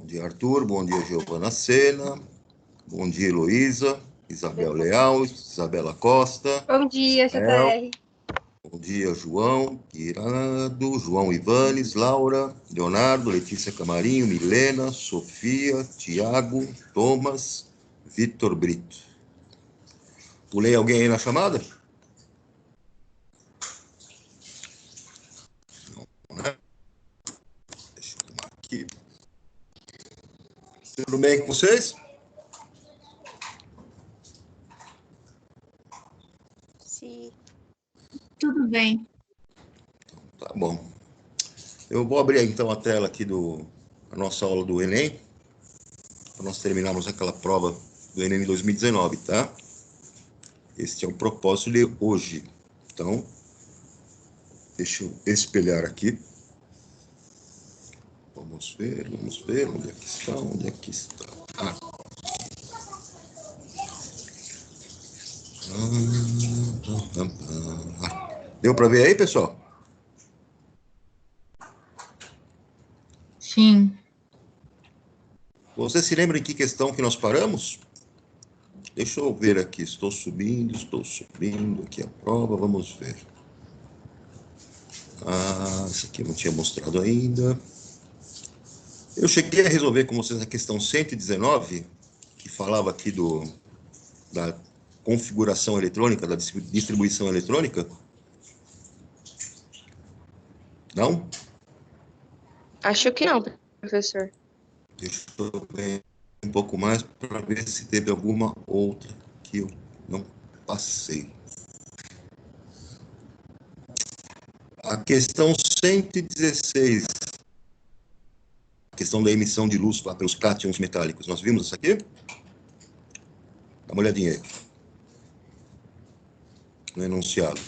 dia, Arthur. Bom dia, Giovana Sena. Bom dia, Heloísa. Isabel Leal, Isabela Costa. Bom dia, JR. Bom dia, João Guirado, João Ivanes, Laura, Leonardo, Letícia Camarinho, Milena, Sofia, Tiago, Thomas, Vitor Brito. Pulei alguém aí na chamada? Não, né? Deixa eu tomar aqui. Tudo bem com vocês? Sim. Tudo bem. Tá bom. Eu vou abrir então a tela aqui da nossa aula do Enem, para nós terminarmos aquela prova do Enem 2019, tá? Este é o propósito de hoje. Então, deixa eu espelhar aqui. Vamos ver, onde é que está. Deu para ver aí, pessoal? Sim. Você se lembra em que questão que nós paramos? Deixa eu ver aqui, estou subindo aqui a prova, vamos ver. Essa aqui eu não tinha mostrado ainda. Eu cheguei a resolver com vocês a questão 119, que falava aqui da configuração eletrônica, da distribuição eletrônica. Não? Acho que não, professor. Deixa eu ver um pouco mais para ver se teve alguma outra que eu não passei. A questão 116, a questão da emissão de luz pelos cátions metálicos. Nós vimos isso aqui? Dá uma olhadinha aí. No enunciado.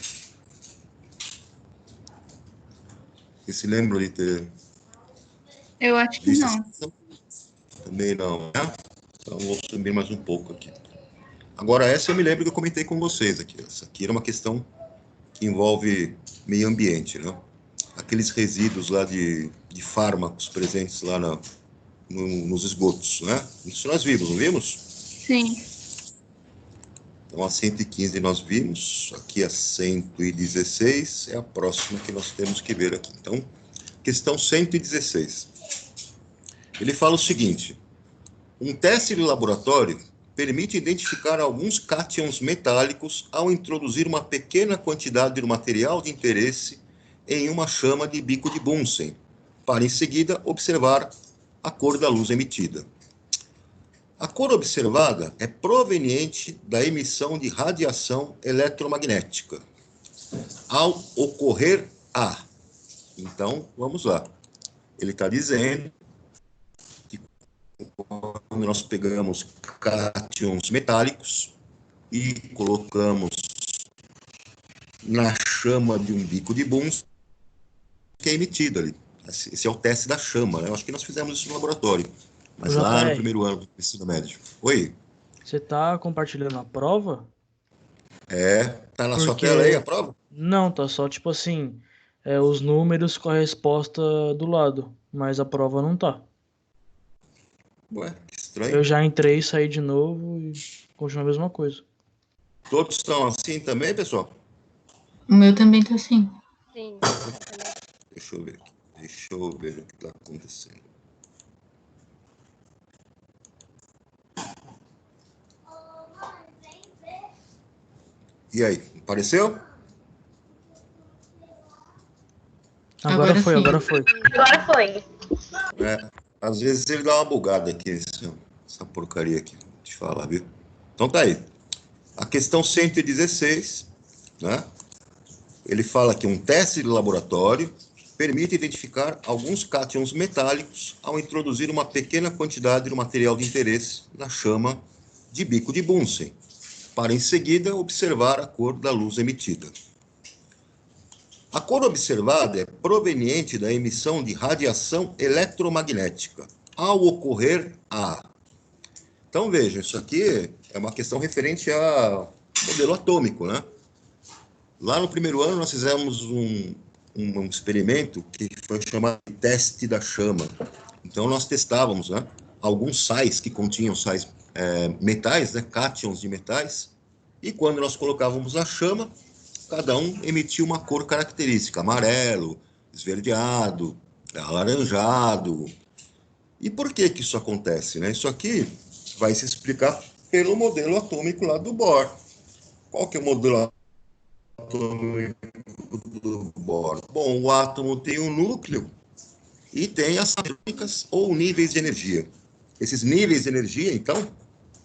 Você se lembra de ter Eu acho que visto não. essa questão? Também não, né? Então, vou subir mais um pouco aqui. Agora, essa eu me lembro que eu comentei com vocês aqui. Essa aqui era uma questão que envolve meio ambiente, né? Aqueles resíduos lá de fármacos presentes lá nos esgotos, né? Isso nós vimos, não vimos? Sim. Então, a 115 nós vimos, aqui a 116 é a próxima que nós temos que ver aqui. Então, questão 116. Ele fala o seguinte: um teste de laboratório permite identificar alguns cátions metálicos ao introduzir uma pequena quantidade do material de interesse em uma chama de bico de Bunsen, para em seguida observar a cor da luz emitida. A cor observada é proveniente da emissão de radiação eletromagnética. Ao ocorrer a... Então, vamos lá. Ele está dizendo que quando nós pegamos cátions metálicos e colocamos na chama de um bico de Bunsen, que é emitido ali. Esse é o teste da chama, né? Eu acho que nós fizemos isso no laboratório. Mas lá no primeiro ano do ensino médio. Oi? Você tá compartilhando a prova? Tá na sua tela aí a prova? Não, tá só tipo assim, os números com a resposta do lado, mas a prova não tá. Ué, que estranho. Eu já entrei, saí de novo e continua a mesma coisa. Todos estão assim também, pessoal? O meu também tá assim. Sim. Deixa eu ver aqui. Deixa eu ver o que está acontecendo. E aí, apareceu? Agora foi. Agora foi. Às vezes ele dá uma bugada aqui, essa porcaria aqui, vou te falar, viu? Então tá aí. A questão 116, né? Ele fala que um teste de laboratório permite identificar alguns cátions metálicos ao introduzir uma pequena quantidade do material de interesse na chama de bico de Bunsen, para em seguida observar a cor da luz emitida. A cor observada é proveniente da emissão de radiação eletromagnética, ao ocorrer a... Então, veja, isso aqui é uma questão referente ao modelo atômico, né? Lá no primeiro ano, nós fizemos um experimento que foi chamado de teste da chama. Então, nós testávamos, né, alguns sais que continham sais metais, né, cátions de metais, e quando nós colocávamos na chama, cada um emitia uma cor característica, amarelo, esverdeado, alaranjado. E por que que isso acontece, né? Isso aqui vai se explicar pelo modelo atômico lá do Bohr. Qual que é o modelo atômico do Bohr? Bom, o átomo tem um núcleo e tem as eletrônicas ou níveis de energia. Esses níveis de energia, então,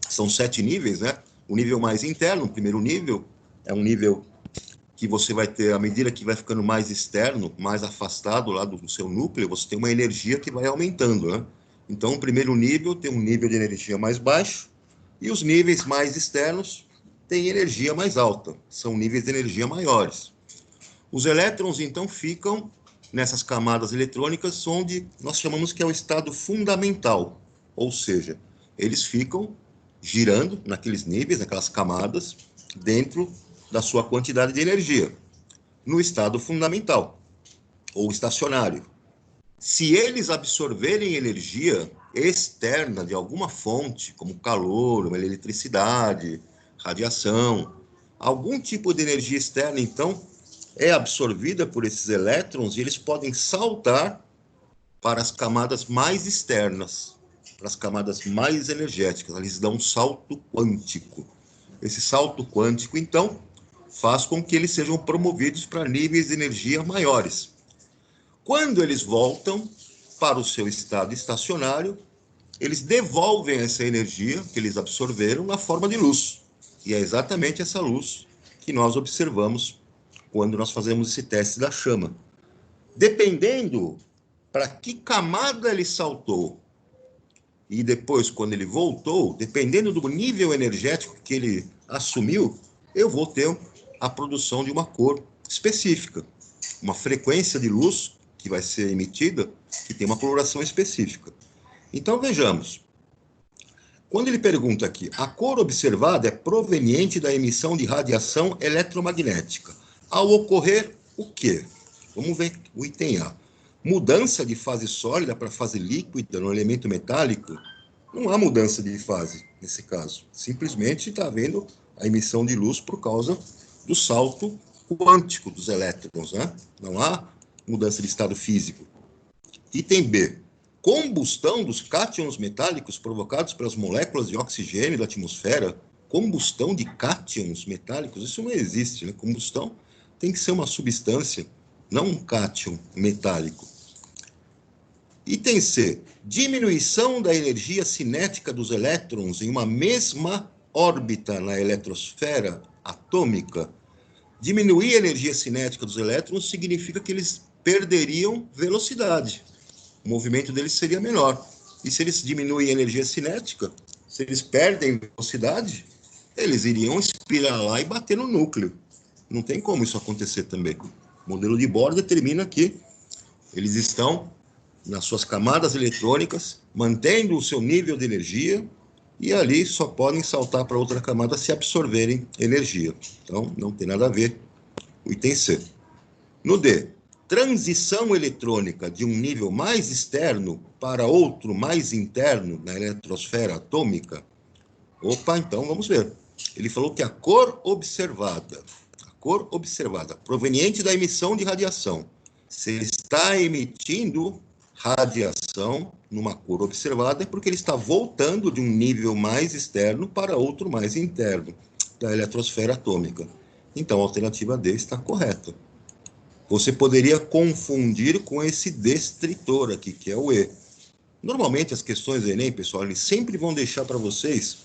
são 7 níveis, né? O nível mais interno, o primeiro nível, é um nível que você vai ter, à medida que vai ficando mais externo, mais afastado lá do seu núcleo, você tem uma energia que vai aumentando, né? Então, o primeiro nível tem um nível de energia mais baixo, e os níveis mais externos têm energia mais alta, são níveis de energia maiores. Os elétrons, então, ficam nessas camadas eletrônicas, onde nós chamamos que é o estado fundamental, ou seja, eles ficam girando naqueles níveis, naquelas camadas, dentro da sua quantidade de energia, no estado fundamental, ou estacionário. Se eles absorverem energia externa de alguma fonte, como calor, uma eletricidade, radiação, algum tipo de energia externa, então, é absorvida por esses elétrons e eles podem saltar para as camadas mais externas, para as camadas mais energéticas. Eles dão um salto quântico. Esse salto quântico, então, faz com que eles sejam promovidos para níveis de energia maiores. Quando eles voltam para o seu estado estacionário, eles devolvem essa energia que eles absorveram na forma de luz. E é exatamente essa luz que nós observamos quando nós fazemos esse teste da chama. Dependendo para que camada ele saltou e depois, quando ele voltou, dependendo do nível energético que ele assumiu, eu vou ter a produção de uma cor específica, uma frequência de luz que vai ser emitida, que tem uma coloração específica. Então, vejamos. Quando ele pergunta aqui, a cor observada é proveniente da emissão de radiação eletromagnética. Ao ocorrer, o quê? Vamos ver o item A. Mudança de fase sólida para fase líquida no elemento metálico? Não há mudança de fase, nesse caso. Simplesmente está havendo a emissão de luz por causa do salto quântico dos elétrons, né? Não há mudança de estado físico. Item B. Combustão dos cátions metálicos provocados pelas moléculas de oxigênio da atmosfera. Combustão de cátions metálicos? Isso não existe, né? Combustão tem que ser uma substância, não um cátion metálico. Item C. Diminuição da energia cinética dos elétrons em uma mesma órbita na eletrosfera atômica. Diminuir a energia cinética dos elétrons significa que eles perderiam velocidade. O movimento deles seria menor. E se eles diminuem a energia cinética, se eles perdem velocidade, eles iriam espiralar e bater no núcleo. Não tem como isso acontecer também. O modelo de Bohr determina que eles estão nas suas camadas eletrônicas, mantendo o seu nível de energia, e ali só podem saltar para outra camada se absorverem energia. Então, não tem nada a ver o item C. No D, transição eletrônica de um nível mais externo para outro mais interno na eletrosfera atômica. Opa, então vamos ver. Ele falou que a cor observada, proveniente da emissão de radiação, se ele está emitindo radiação numa cor observada, é porque ele está voltando de um nível mais externo para outro mais interno da eletrosfera atômica. Então, a alternativa D está correta. Você poderia confundir com esse descritor aqui, que é o E. Normalmente, as questões do Enem, pessoal, eles sempre vão deixar para vocês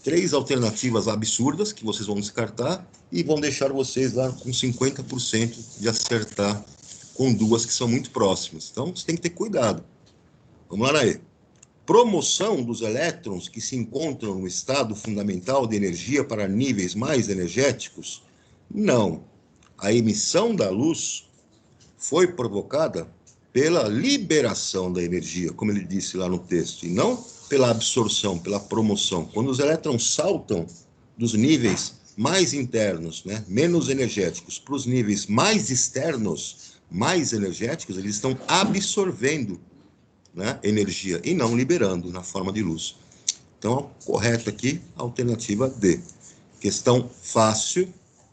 3 alternativas absurdas, que vocês vão descartar, e vão deixar vocês lá com 50% de acertar com 2 que são muito próximas. Então, você tem que ter cuidado. Vamos lá, E. Promoção dos elétrons que se encontram no estado fundamental de energia para níveis mais energéticos? Não. A emissão da luz foi provocada pela liberação da energia, como ele disse lá no texto, e não pela absorção, pela promoção. Quando os elétrons saltam dos níveis mais internos, né, menos energéticos, para os níveis mais externos, mais energéticos, eles estão absorvendo né, energia e não liberando na forma de luz. Então, correto aqui, alternativa D. Questão fácil,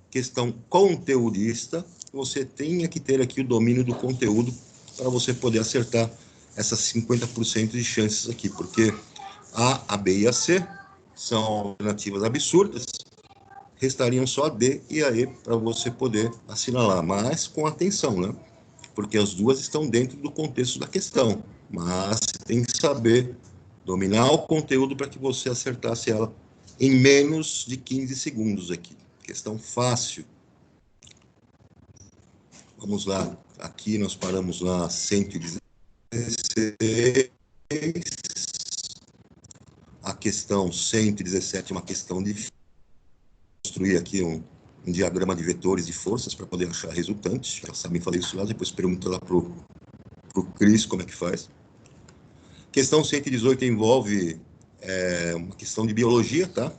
questão conteudista, você tenha que ter aqui o domínio do conteúdo para você poder acertar essas 50% de chances aqui, porque A, B e a C são alternativas absurdas, restariam só a D e a E para você poder assinalar, mas com atenção, né? Porque as duas estão dentro do contexto da questão, mas tem que saber dominar o conteúdo para que você acertasse ela em menos de 15 segundos aqui. Questão fácil. Vamos lá. Aqui nós paramos na 116. A questão 117 é uma questão de construir aqui um diagrama de vetores de forças para poder achar resultantes. Já sabem fazer isso lá, depois pergunta lá para o Cris como é que faz. Questão 118 envolve uma questão de biologia, tá?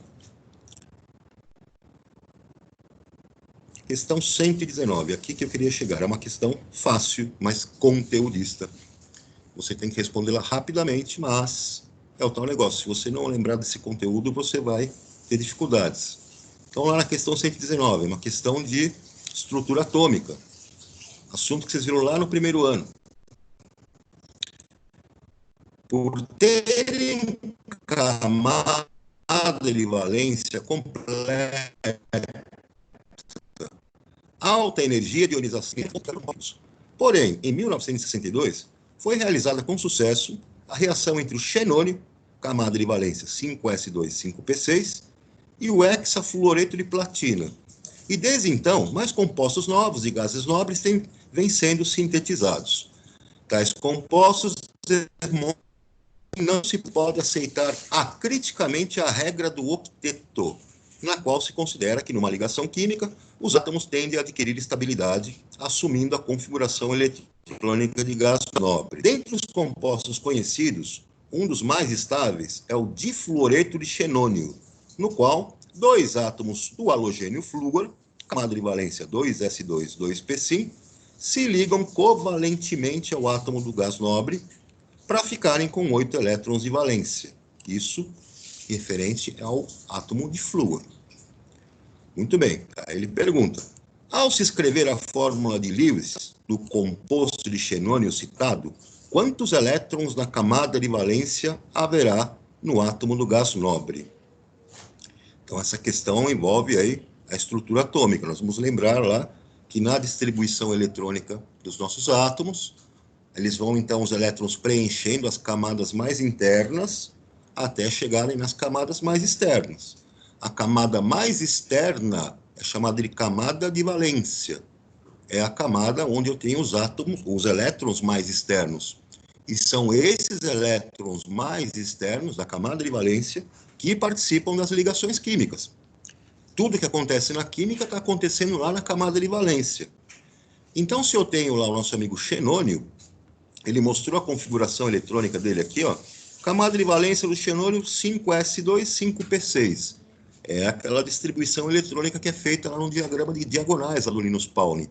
Questão 119, aqui que eu queria chegar. É uma questão fácil, mas conteudista. Você tem que respondê-la rapidamente, mas é o tal negócio. Se você não lembrar desse conteúdo, você vai ter dificuldades. Então, lá na questão 119, uma questão de estrutura atômica. Assunto que vocês viram lá no primeiro ano. Por terem camada de valência completa, alta energia de ionização. Porém, em 1962, foi realizada com sucesso a reação entre o xenônio, camada de valência 5s2, 5p6, e o hexafluoreto de platina. E desde então, mais compostos novos e gases nobres vêm sendo sintetizados. Tais compostos não se pode aceitar acriticamente a regra do octeto, na qual se considera que, numa ligação química, os átomos tendem a adquirir estabilidade, assumindo a configuração eletrônica de gás nobre. Dentre os compostos conhecidos, um dos mais estáveis é o difluoreto de xenônio, no qual dois átomos do halogênio flúor, camada de valência 2s2, 2p5, se ligam covalentemente ao átomo do gás nobre para ficarem com 8 elétrons de valência. Isso referente ao átomo de flúor. Muito bem, aí ele pergunta, ao se escrever a fórmula de Lewis do composto de xenônio citado, quantos elétrons na camada de valência haverá no átomo do gás nobre? Então, essa questão envolve aí a estrutura atômica. Nós vamos lembrar lá que na distribuição eletrônica dos nossos átomos, eles vão, então, os elétrons preenchendo as camadas mais internas até chegarem nas camadas mais externas. A camada mais externa é chamada de camada de valência. É a camada onde eu tenho os átomos, os elétrons mais externos. E são esses elétrons mais externos da camada de valência que participam das ligações químicas. Tudo que acontece na química está acontecendo lá na camada de valência. Então, se eu tenho lá o nosso amigo xenônio, ele mostrou a configuração eletrônica dele aqui, ó. Camada de valência do xenônio 5s2, 5p6. É aquela distribuição eletrônica que é feita lá no diagrama de diagonais lá do Linus Pauling.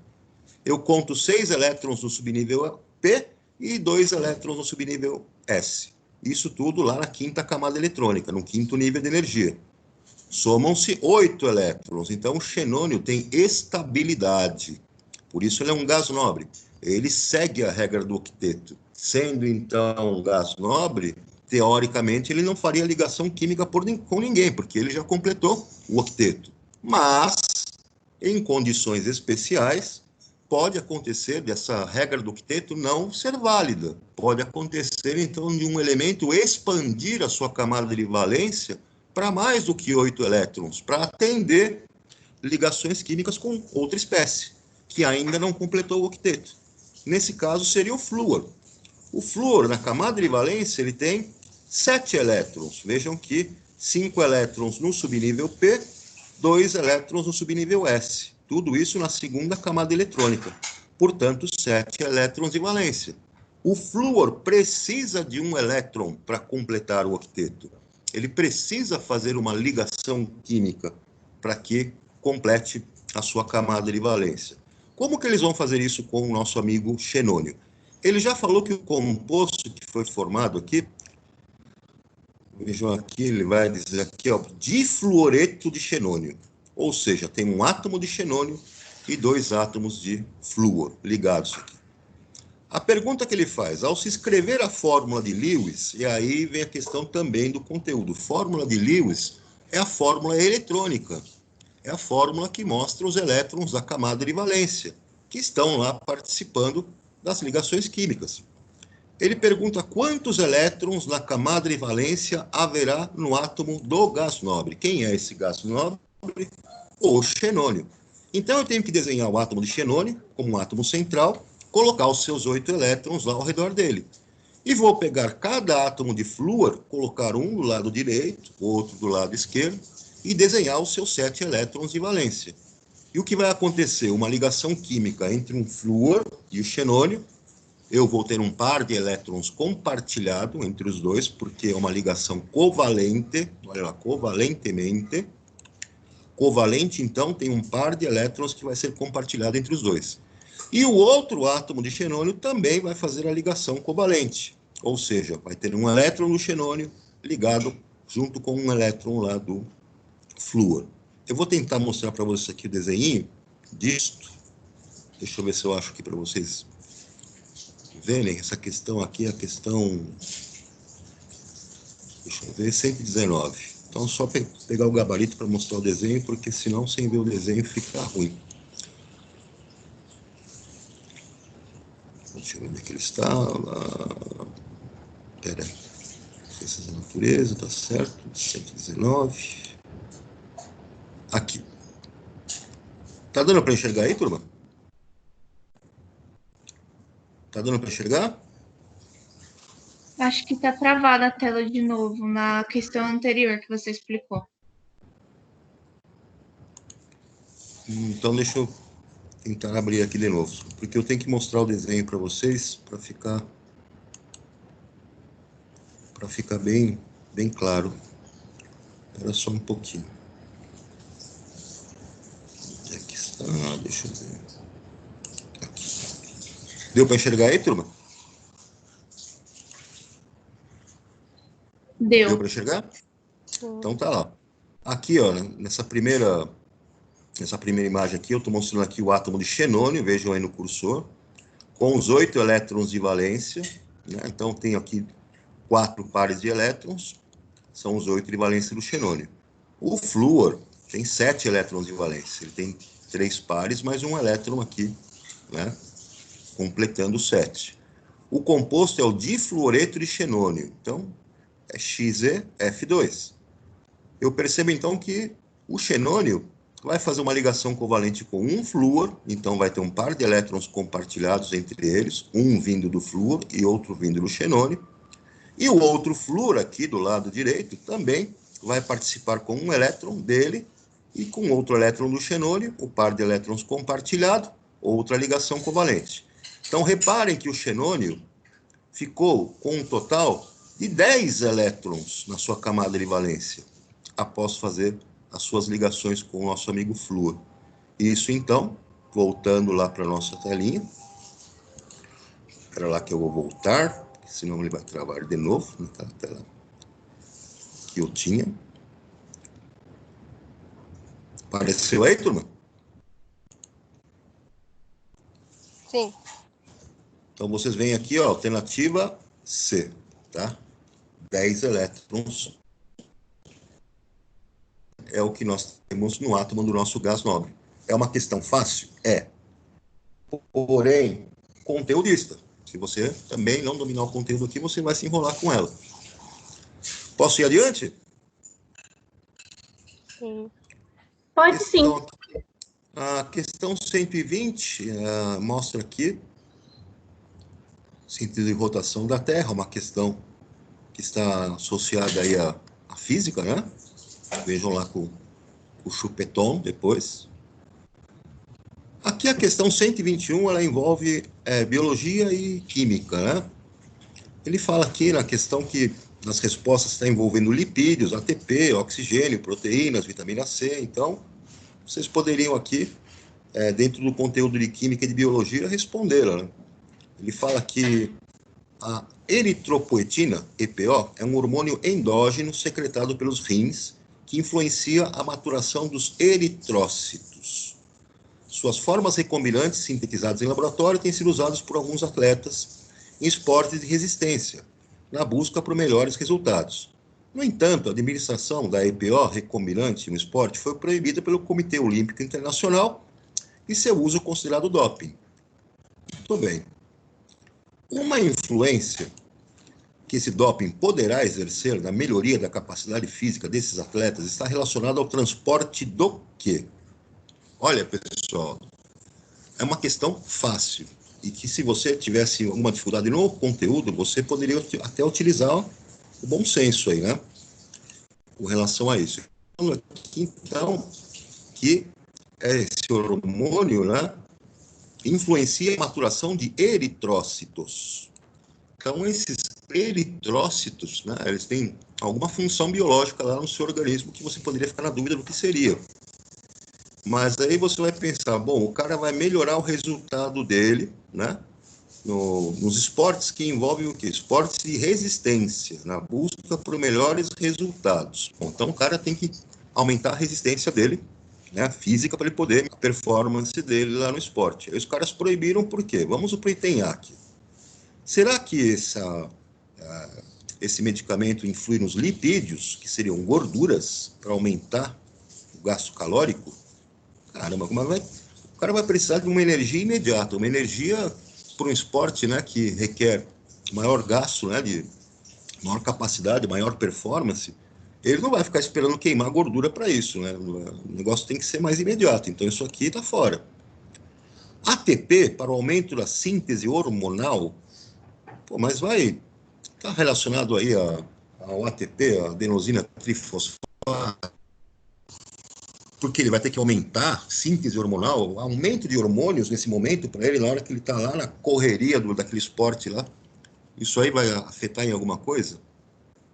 Eu conto 6 elétrons no subnível P e 2 elétrons no subnível S. Isso tudo lá na quinta camada eletrônica, no quinto nível de energia. Somam-se 8 elétrons. Então, o xenônio tem estabilidade. Por isso, ele é um gás nobre. Ele segue a regra do octeto. Sendo, então, um gás nobre, teoricamente, ele não faria ligação química com ninguém, porque ele já completou o octeto. Mas, em condições especiais, pode acontecer dessa regra do octeto não ser válida. Pode acontecer, então, de um elemento expandir a sua camada de valência para mais do que 8 elétrons, para atender ligações químicas com outra espécie, que ainda não completou o octeto. Nesse caso, seria o flúor. O flúor, na camada de valência, ele tem 7 elétrons. Vejam que 5 elétrons no subnível P, 2 elétrons no subnível S. Tudo isso na segunda camada eletrônica. Portanto, 7 elétrons de valência. O flúor precisa de um elétron para completar o octeto. Ele precisa fazer uma ligação química para que complete a sua camada de valência. Como que eles vão fazer isso com o nosso amigo xenônio? Ele já falou que o composto que foi formado aqui, vejam aqui, ele vai dizer aqui, ó, difluoreto de xenônio. Ou seja, tem um átomo de xenônio e 2 átomos de flúor ligados aqui. A pergunta que ele faz, ao se escrever a fórmula de Lewis, e aí vem a questão também do conteúdo. Fórmula de Lewis é a fórmula eletrônica. É a fórmula que mostra os elétrons da camada de valência, que estão lá participando das ligações químicas. Ele pergunta quantos elétrons na camada de valência haverá no átomo do gás nobre. Quem é esse gás nobre? O xenônio. Então, eu tenho que desenhar o átomo de xenônio como um átomo central, colocar os seus 8 elétrons lá ao redor dele. E vou pegar cada átomo de flúor, colocar um do lado direito, outro do lado esquerdo, e desenhar os seus 7 elétrons de valência. E o que vai acontecer? Uma ligação química entre um flúor e o xenônio. Eu vou ter um par de elétrons compartilhado entre os dois, porque é uma ligação covalente, olha lá, covalentemente. Covalente, então, tem um par de elétrons que vai ser compartilhado entre os dois. E o outro átomo de xenônio também vai fazer a ligação covalente, ou seja, vai ter um elétron do xenônio ligado junto com um elétron lá do flúor. Eu vou tentar mostrar para vocês aqui o desenho disto. Deixa eu ver se eu acho aqui para vocês verem. Essa questão aqui é a questão, deixa eu ver, 119. Então, só pegar o gabarito para mostrar o desenho, porque senão, sem ver o desenho, fica ruim. Deixa eu ver onde é que ele está. Espera aí. Ciências da natureza, tá certo. 119. Aqui. Tá dando para enxergar aí, turma? Tá dando para enxergar? Acho que tá travada a tela de novo na questão anterior que você explicou. Então, deixa eu tentar abrir aqui de novo, porque eu tenho que mostrar o desenho para vocês, para ficar bem claro. Espera só um pouquinho. Onde é que está? Deixa eu ver. Aqui. Deu para enxergar aí, turma? Deu para enxergar? Então tá lá. Aqui, ó, nessa primeira imagem aqui, eu estou mostrando aqui o átomo de xenônio, vejam aí no cursor, com os 8 elétrons de valência, né? Então tenho aqui 4 pares de elétrons, são os 8 de valência do xenônio. O flúor tem 7 elétrons de valência, ele tem 3 pares, mais um elétron aqui, né? Completando 7. O composto é o difluoreto de xenônio, então é XeF2. Eu percebo então que o xenônio vai fazer uma ligação covalente com um flúor, então vai ter um par de elétrons compartilhados entre eles, um vindo do flúor e outro vindo do xenônio. E o outro flúor aqui do lado direito também vai participar com um elétron dele e com outro elétron do xenônio, o par de elétrons compartilhado, outra ligação covalente. Então reparem que o xenônio ficou com um total de 10 elétrons na sua camada de valência, após fazer as suas ligações com o nosso amigo flúor. Isso, então, voltando lá para a nossa telinha. Espera lá que eu vou voltar, senão ele vai travar de novo naquela tela que eu tinha. Apareceu aí, turma? Sim. Então, vocês veem aqui, ó, alternativa C, tá? 10 elétrons é o que nós temos no átomo do nosso gás nobre. É uma questão fácil? É. Porém, conteudista. Se você também não dominar o conteúdo aqui, você vai se enrolar com ela. Posso ir adiante? Sim. Pode sim. A questão 120 mostra aqui sentido de rotação da Terra, uma questão que está associada aí à física, né? Vejam lá com o Chupeton depois. Aqui a questão 121, ela envolve biologia e química, né? Ele fala aqui na questão que nas respostas está envolvendo lipídios, ATP, oxigênio, proteínas, vitamina C. Então, vocês poderiam aqui, dentro do conteúdo de química e de biologia, respondê-la, né? Ele fala que a eritropoetina, EPO, é um hormônio endógeno secretado pelos rins que influencia a maturação dos eritrócitos. Suas formas recombinantes sintetizadas em laboratório têm sido usadas por alguns atletas em esportes de resistência, na busca por melhores resultados. No entanto, a administração da EPO recombinante no esporte foi proibida pelo Comitê Olímpico Internacional e seu uso considerado doping. Muito bem. Uma influência que esse doping poderá exercer na melhoria da capacidade física desses atletas está relacionada ao transporte do quê? Olha, pessoal, é uma questão fácil e que se você tivesse alguma dificuldade no conteúdo, você poderia até utilizar o bom senso aí, né? Com relação a isso. Então, que esse hormônio, né, influencia a maturação de eritrócitos. Então, esses eritrócitos, né, eles têm alguma função biológica lá no seu organismo que você poderia ficar na dúvida do que seria. Mas aí você vai pensar, bom, o cara vai melhorar o resultado dele, né, nos esportes que envolvem o quê? Esportes de resistência, na busca por melhores resultados. Bom, então, o cara tem que aumentar a resistência dele, né, física, para ele poder a performance dele lá no esporte. Aí os caras proibiram por quê? Vamos pro Item-Aqui. Será que esse medicamento influi nos lipídios, que seriam gorduras, para aumentar o gasto calórico? Caramba, o cara vai precisar de uma energia imediata, uma energia para um esporte, né, que requer maior gasto, né, de maior capacidade, maior performance. Ele não vai ficar esperando queimar gordura para isso, né? O negócio tem que ser mais imediato. Então, isso aqui está fora. ATP, para o aumento da síntese hormonal, mas vai estar relacionado aí ao ATP, a adenosina trifosfato, porque ele vai ter que aumentar a síntese hormonal, aumento de hormônios nesse momento para ele, na hora que ele está lá na correria daquele esporte lá. Isso aí vai afetar em alguma coisa?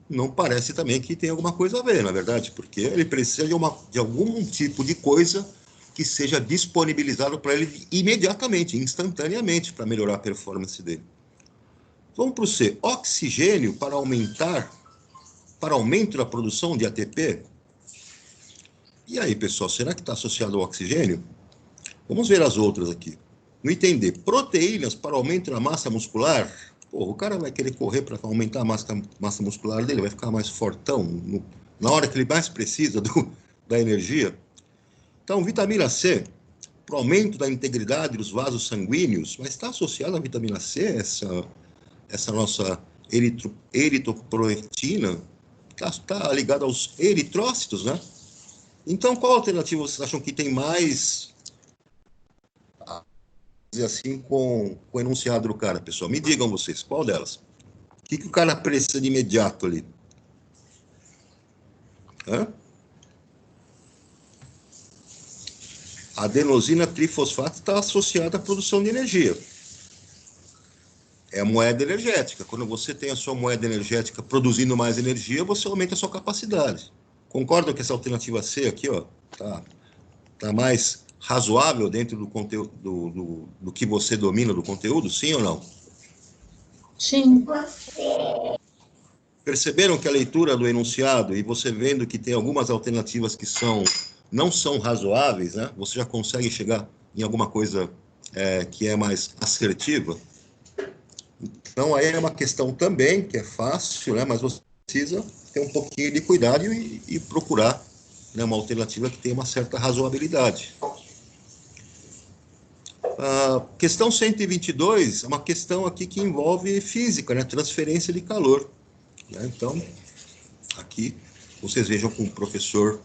Não parece também que tem alguma coisa a ver, na verdade, porque ele precisa de algum tipo de coisa que seja disponibilizado para ele imediatamente, instantaneamente, para melhorar a performance dele. Vamos para o C. Oxigênio para aumento da produção de ATP. E aí, pessoal, será que está associado ao oxigênio? Vamos ver as outras aqui. No item D, proteínas para aumento da massa muscular. Porra, o cara vai querer correr para aumentar a massa muscular dele, vai ficar mais fortão na hora que ele mais precisa da energia. Então, vitamina C, para o aumento da integridade dos vasos sanguíneos, mas está associada à vitamina C, essa nossa eritropoetina, está ligada aos eritrócitos, né? Então, qual alternativa vocês acham que tem mais assim com o enunciado do cara, pessoal? Me digam vocês, qual delas? O que o cara precisa de imediato ali? Hã? A adenosina trifosfato está associada à produção de energia. É a moeda energética. Quando você tem a sua moeda energética produzindo mais energia, você aumenta a sua capacidade. Concordam que essa alternativa C aqui, ó, tá mais razoável dentro do conteúdo do que você domina do conteúdo, sim ou não? Sim. Perceberam que a leitura do enunciado e você vendo que tem algumas alternativas que não são razoáveis, né? Você já consegue chegar em alguma coisa que é mais assertiva? Então, aí é uma questão também que é fácil, né? Mas você precisa ter um pouquinho de cuidado e procurar, né, uma alternativa que tenha uma certa razoabilidade. Questão 122 é uma questão aqui que envolve física, né? Transferência de calor. Né? Então, aqui vocês vejam com o professor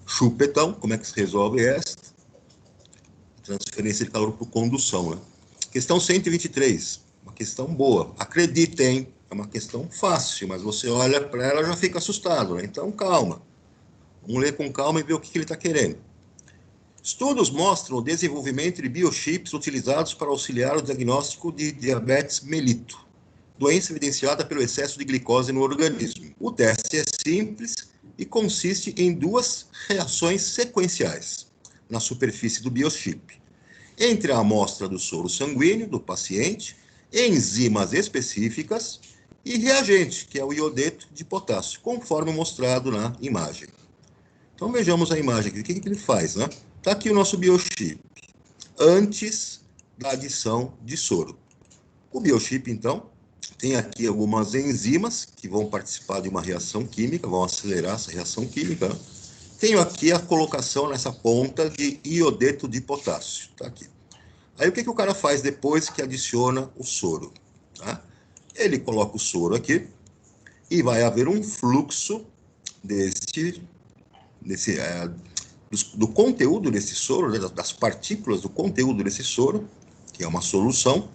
Chupetão como é que se resolve essa transferência de calor por condução. Né? Questão 123, uma questão boa. Acreditem, é uma questão fácil, mas você olha para ela e já fica assustado. Né? Então, calma. Vamos ler com calma e ver o que ele está querendo. Estudos mostram o desenvolvimento de biochips utilizados para auxiliar o diagnóstico de diabetes mellitus, doença evidenciada pelo excesso de glicose no organismo. O teste é simples e consiste em duas reações sequenciais na superfície do biochip. entre a amostra do soro sanguíneo do paciente, enzimas específicas e reagente, que é o iodeto de potássio, conforme mostrado na imagem. Então, vejamos a imagem aqui. O que ele faz, né? Está aqui o nosso biochip, antes da adição de soro. O biochip, então, tem aqui algumas enzimas que vão participar de uma reação química, vão acelerar essa reação química, né? Tenho aqui a colocação nessa ponta de iodeto de potássio, tá aqui. Aí o que o cara faz depois que adiciona o soro? Tá? Ele coloca o soro aqui e vai haver um fluxo do conteúdo desse soro, né, das partículas do conteúdo desse soro, que é uma solução,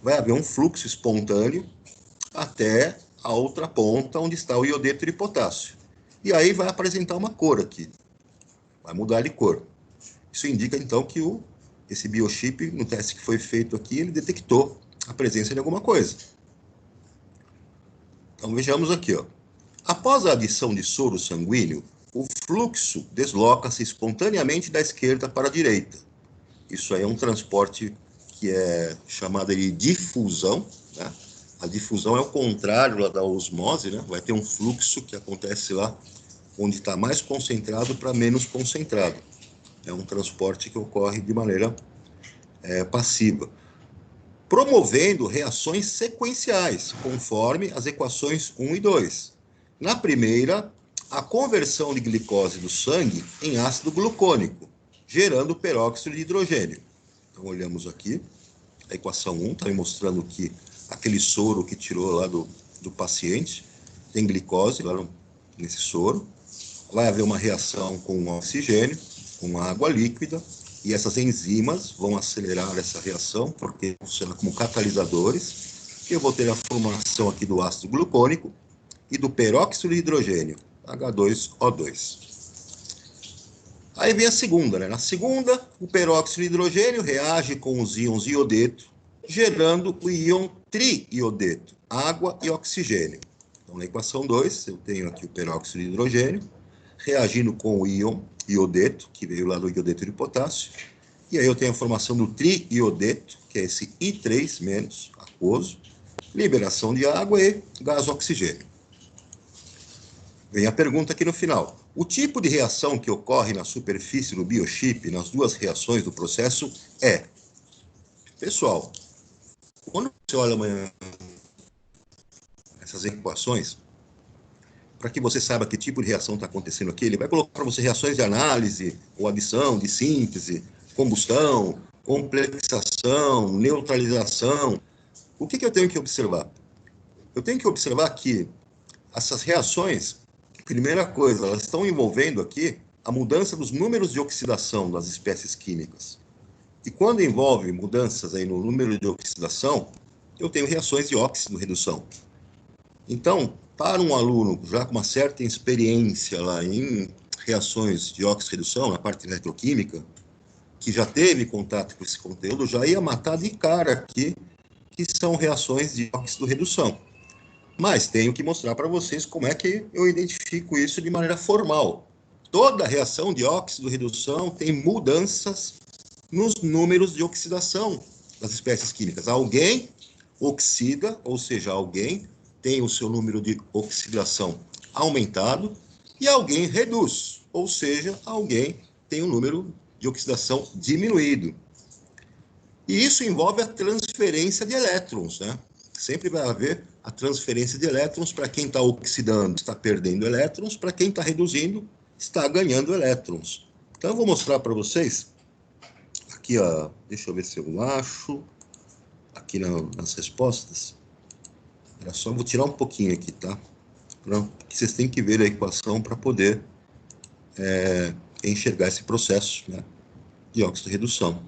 vai haver um fluxo espontâneo até a outra ponta onde está o iodeto de potássio. E aí vai apresentar uma cor aqui, vai mudar de cor. Isso indica então que esse biochip, no teste que foi feito aqui, ele detectou a presença de alguma coisa. Então vejamos aqui, ó. Após a adição de soro sanguíneo, o fluxo desloca-se espontaneamente da esquerda para a direita. Isso aí é um transporte que é chamado de difusão, né? A difusão é o contrário lá da osmose, né? Vai ter um fluxo que acontece lá onde está mais concentrado para menos concentrado. É um transporte que ocorre de maneira passiva, promovendo reações sequenciais, conforme as equações 1 e 2. Na primeira, a conversão de glicose do sangue em ácido glucônico, gerando peróxido de hidrogênio. Então, olhamos aqui, a equação 1 está me mostrando que aquele soro que tirou lá do paciente tem glicose lá nesse soro. Vai haver uma reação com oxigênio, com água líquida, e essas enzimas vão acelerar essa reação, porque funcionam como catalisadores, que eu vou ter a formação aqui do ácido glucônico e do peróxido de hidrogênio, H2O2. Aí vem a segunda, né? Na segunda, o peróxido de hidrogênio reage com os íons iodeto, gerando o íon triiodeto, água e oxigênio. Então, na equação 2, eu tenho aqui o peróxido de hidrogênio, reagindo com o íon iodeto, que veio lá do iodeto de potássio, e aí eu tenho a formação do triiodeto, que é esse I3- aquoso, liberação de água e gás oxigênio. Vem a pergunta aqui no final. O tipo de reação que ocorre na superfície do biochip, nas duas reações do processo, é... Pessoal, quando você olha essas equações, para que você saiba que tipo de reação está acontecendo aqui, ele vai colocar para você reações de análise, ou adição, de síntese, combustão, complexação, neutralização. O que eu tenho que observar? Eu tenho que observar que essas reações, primeira coisa, elas estão envolvendo aqui a mudança dos números de oxidação das espécies químicas. E quando envolve mudanças aí no número de oxidação, eu tenho reações de óxido-redução. Então, para um aluno já com uma certa experiência lá em reações de óxido-redução, na parte eletroquímica, que já teve contato com esse conteúdo, já ia matar de cara aqui que são reações de óxido-redução. Mas tenho que mostrar para vocês como é que eu identifico isso de maneira formal. Toda reação de óxido-redução tem mudanças nos números de oxidação das espécies químicas. Alguém oxida, ou seja, alguém tem o seu número de oxidação aumentado, e alguém reduz, ou seja, alguém tem o número de oxidação diminuído. E isso envolve a transferência de elétrons, né? Sempre vai haver a transferência de elétrons. Para quem está oxidando, está perdendo elétrons, para quem está reduzindo, está ganhando elétrons. Então, eu vou mostrar para vocês, aqui, ó, deixa eu ver se eu acho, aqui nas respostas. Era só, vou tirar um pouquinho aqui, tá? Porque vocês têm que ver a equação para poder enxergar esse processo, né, de óxido-redução.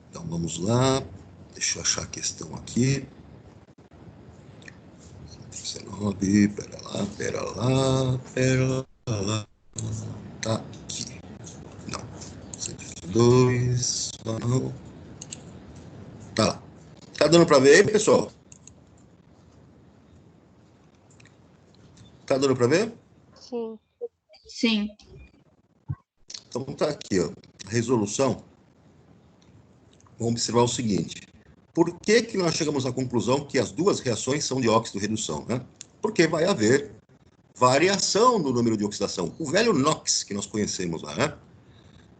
Então, vamos lá. Deixa eu achar a questão aqui. 19, pera lá. Tá aqui. Não. 122, não. Tá lá. Tá dando para ver aí, pessoal? Tá dando para ver? Sim. Sim. Então está aqui, ó, a resolução. Vamos observar o seguinte. Por que que nós chegamos à conclusão que as duas reações são de óxido-redução, né? Porque vai haver variação no número de oxidação. O velho NOx que nós conhecemos lá, né?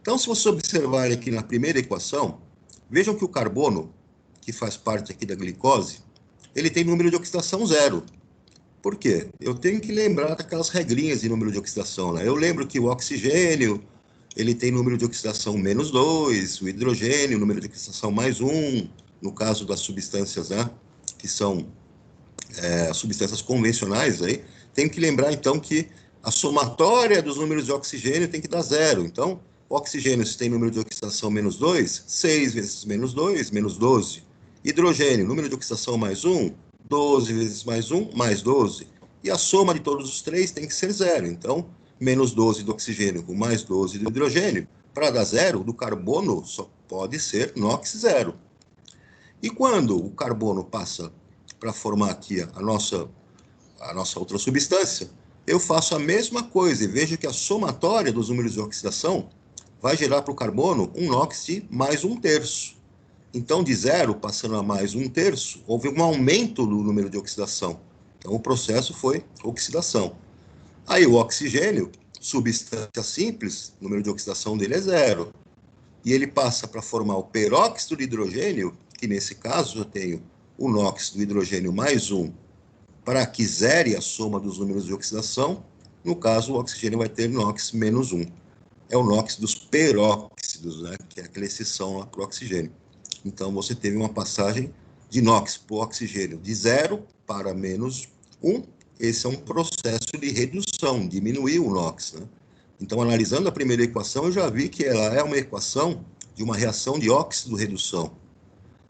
Então, se você observar aqui na primeira equação, vejam que o carbono, que faz parte aqui da glicose, ele tem número de oxidação 0. Por quê? Eu tenho que lembrar daquelas regrinhas de número de oxidação, né? Eu lembro que o oxigênio, ele tem número de oxidação -2, o hidrogênio, número de oxidação +1, no caso das substâncias, né, que são substâncias convencionais, aí, tem que lembrar, então, que a somatória dos números de oxigênio tem que dar 0. Então, o oxigênio, se tem número de oxidação -2, 6 vezes -2, -12. Hidrogênio, número de oxidação +1, 12 vezes +1, +12. E a soma de todos os três tem que ser 0. Então, -12 do oxigênio com +12 do hidrogênio, para dar 0, do carbono só pode ser NOx 0. E quando o carbono passa para formar aqui a nossa outra substância, eu faço a mesma coisa e vejo que a somatória dos números de oxidação vai gerar para o carbono um NOx de +1/3. Então, de 0, passando a +1/3, houve um aumento do número de oxidação. Então, o processo foi oxidação. Aí, o oxigênio, substância simples, o número de oxidação dele é 0. E ele passa para formar o peróxido de hidrogênio, que nesse caso eu tenho o NOx do hidrogênio +1, para que zere a soma dos números de oxidação. No caso, o oxigênio vai ter NOx -1. É o NOx dos peróxidos, né, que é aquela exceção lá para o oxigênio. Então, você teve uma passagem de NOx para o oxigênio de 0 para -1. Esse é um processo de redução, diminuiu o NOx, né? Então, analisando a primeira equação, eu já vi que ela é uma equação de uma reação de óxido-redução.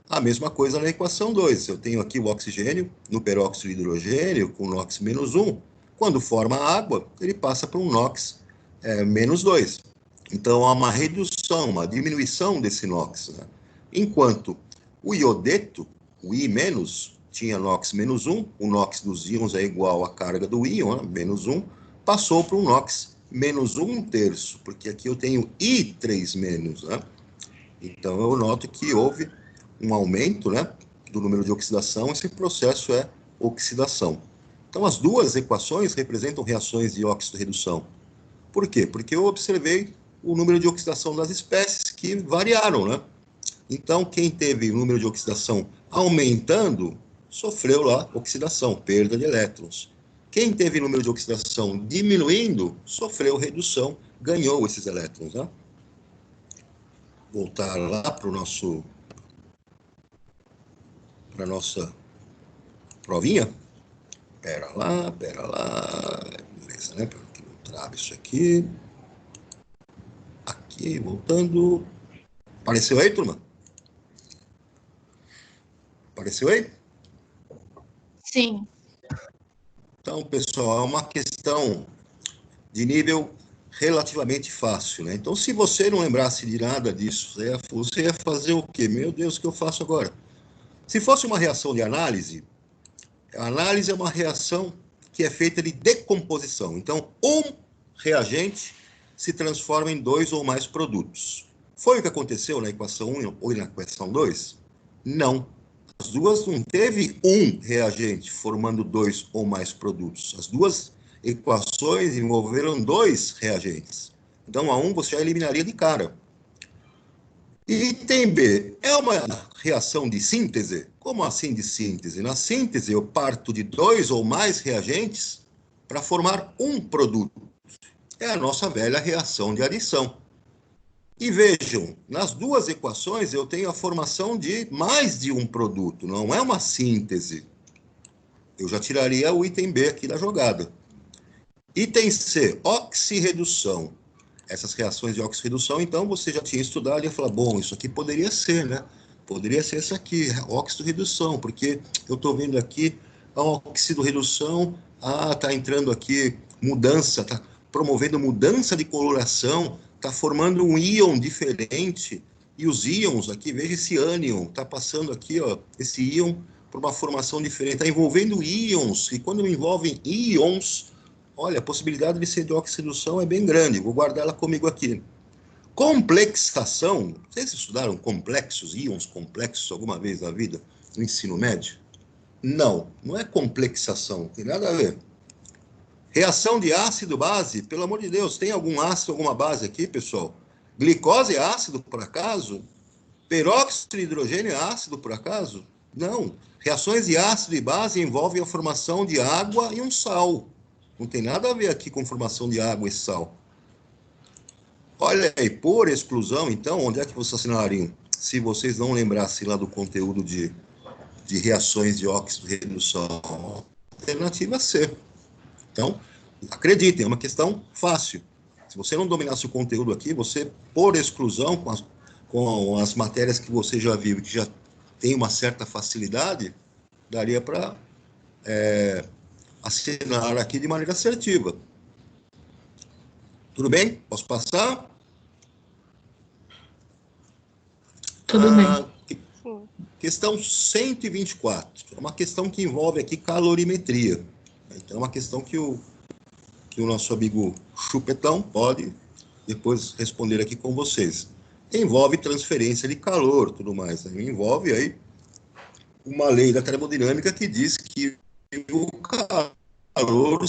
A mesma coisa na equação 2. Eu tenho aqui o oxigênio no peróxido de hidrogênio com NOx -1. Quando forma água, ele passa para um NOx -2. Então, há uma redução, uma diminuição desse NOx, né? Enquanto o iodeto, o I-, tinha NOx -1, o NOx dos íons é igual à carga do íon, né, -1, passou para um NOx -1/3, porque aqui eu tenho I3-, né? Então, eu noto que houve um aumento, né, do número de oxidação, esse processo é oxidação. Então, as duas equações representam reações de óxido-redução. Por quê? Porque eu observei o número de oxidação das espécies que variaram, né? Então, quem teve o número de oxidação aumentando, sofreu lá oxidação, perda de elétrons. Quem teve número de oxidação diminuindo, sofreu redução, ganhou esses elétrons, né? Voltar lá para a nossa provinha. Pera lá. Beleza, né? Porque não trava isso aqui. Aqui, voltando. Apareceu aí, turma? Apareceu aí? Sim. Então, pessoal, é uma questão de nível relativamente fácil, né? Então, se você não lembrasse de nada disso, você ia fazer o quê? Meu Deus, o que eu faço agora? Se fosse uma reação de análise, a análise é uma reação que é feita de decomposição. Então, um reagente se transforma em 2 ou mais produtos. Foi o que aconteceu na equação 1 ou na equação 2? Não. As duas não teve um reagente formando 2 ou mais produtos. As duas equações envolveram 2 reagentes. Então, a 1 você já eliminaria de cara. Item B, é uma reação de síntese? Como assim de síntese? Na síntese, eu parto de 2 ou mais reagentes para formar um produto. É a nossa velha reação de adição. E vejam, nas duas equações eu tenho a formação de mais de um produto, não é uma síntese. Eu já tiraria o item B aqui da jogada. Item C, oxirredução. Essas reações de oxirredução, então, você já tinha estudado e ia falar, bom, isso aqui poderia ser, né? Poderia ser essa aqui, oxirredução, porque eu estou vendo aqui a oxirredução, está entrando aqui mudança, está promovendo mudança de coloração, está formando um íon diferente, e os íons aqui, veja esse ânion, está passando aqui, ó, esse íon por uma formação diferente, está envolvendo íons, e quando envolvem íons, olha, a possibilidade de ser de oxirredução é bem grande, vou guardar ela comigo aqui. Complexação, vocês estudaram complexos, íons complexos alguma vez na vida, no ensino médio? Não, não é complexação, não tem nada a ver. Reação de ácido-base, pelo amor de Deus, tem algum ácido, alguma base aqui, pessoal? Glicose é ácido, por acaso? Peróxido de hidrogênio é ácido, por acaso? Não. Reações de ácido e base envolvem a formação de água e um sal. Não tem nada a ver aqui com formação de água e sal. Olha aí, por exclusão, então, onde é que vocês assinalariam? Se vocês não lembrassem lá do conteúdo de reações de óxido de redução. Alternativa C. Então, acreditem, é uma questão fácil. Se você não dominasse o conteúdo aqui, você, por exclusão, com as matérias que você já viu, que já tem uma certa facilidade, daria para assinar aqui de maneira assertiva. Tudo bem? Posso passar? Tudo bem. Questão 124. É uma questão que envolve aqui calorimetria. Então, é uma questão que o nosso amigo Chupetão pode depois responder aqui com vocês. Envolve transferência de calor, tudo mais. Né? Envolve aí uma lei da termodinâmica que diz que o calor